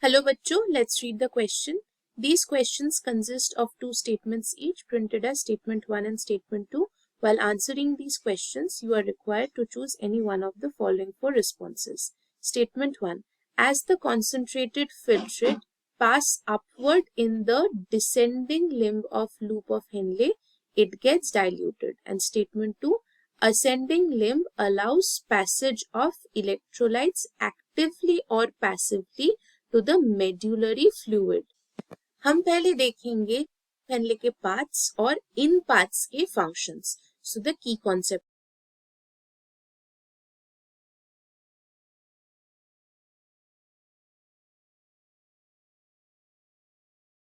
Hello बच्चों, let's read the question. These questions consist of two statements each printed as statement 1 and statement 2. While answering these questions, you are required to choose any one of the following four responses. Statement 1. As the concentrated filtrate pass upward in the descending limb of loop of Henle, it gets diluted. And statement 2. Ascending limb allows passage of electrolytes actively or passively to the medullary fluid. हम पहले देखेंगे Henley के parts और इन parts के functions. So the key concept.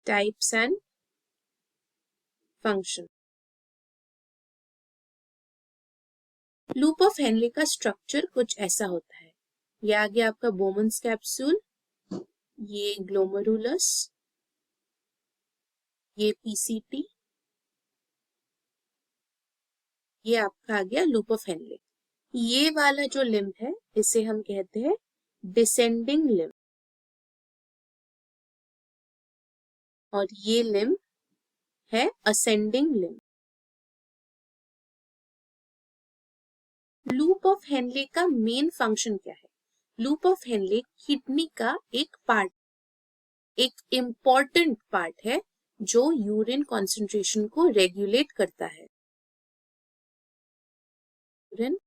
Types and function. Loop of Henle का structure कुछ ऐसा होता है. ये आ गया आपका बोमन्स कैप्सूल, ये ग्लोमेरुलस, ये पीसीटी, ये आपका आ गया लूप ऑफ हेनले. ये वाला जो लिम्ब है इसे हम कहते हैं डिसेंडिंग लिम्ब और ये लिम्ब है ascending limb. Loop of Henle का मेन फंक्शन क्या है? लूप ऑफ हेनले किडनी का एक पार्ट, एक इम्पॉर्टेंट पार्ट है जो यूरिन कॉन्सेंट्रेशन को रेगुलेट करता है. Urine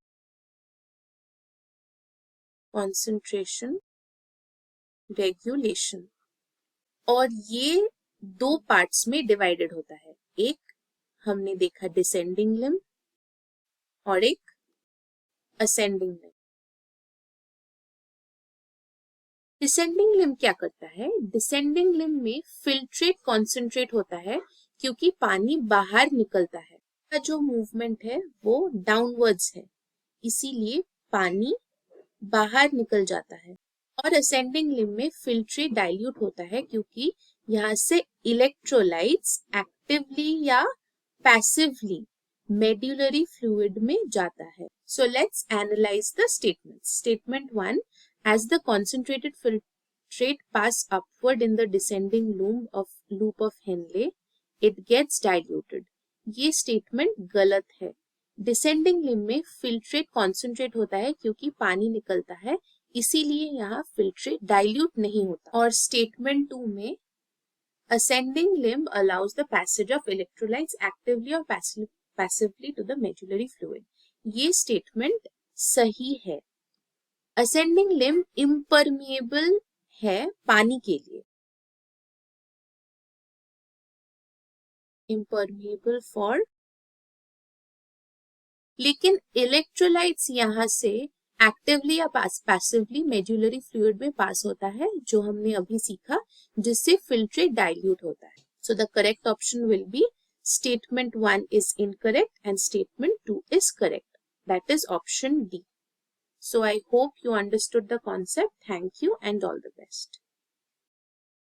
concentration regulation. और ये दो पार्ट्स में डिवाइडेड होता है. एक हमने देखा डिसेंडिंग लिम्ब और एक असेंडिंग लिम्ब. डिसेंडिंग लिम्ब क्या करता है? डिसेंडिंग लिम्ब में फिल्ट्रेट कॉन्सेंट्रेट होता है क्योंकि पानी बाहर निकलता है. जो मूवमेंट है वो डाउनवर्ड्स है, इसीलिए पानी बाहर निकल जाता है. और असेंडिंग लिम्ब में फिल्ट्रेट डाइल्यूट होता है क्योंकि यहाँ से इलेक्ट्रोलाइट्स एक्टिवली या पैसिवली medullary fluid में जाता है. So let's analyze the statements. Statement 1. As the concentrated filtrate pass upward in the descending loop of Henle, it gets diluted. ये statement गलत है. Descending limb में filtrate concentrate होता है क्योंकि पानी निकलता है, इसीलिए यहाँ filtrate dilute नहीं होता. और statement 2 में ascending limb allows the passage of electrolytes actively or passively to the medullary fluid. ये स्टेटमेंट सही है. असेंडिंग लिम्ब इम्परमिएबल है पानी के लिए, इम्परमिएबल फॉर, लेकिन इलेक्ट्रोलाइट्स यहां से एक्टिवली या पैसिवली मेडुलरी फ्लूइड में पास होता है, जो हमने अभी सीखा, जिससे फिल्ट्रेट डाइल्यूट होता है. So the correct option will be statement 1 is incorrect and statement 2 is correct. That is option D. So I hope you understood the concept. Thank you and all the best.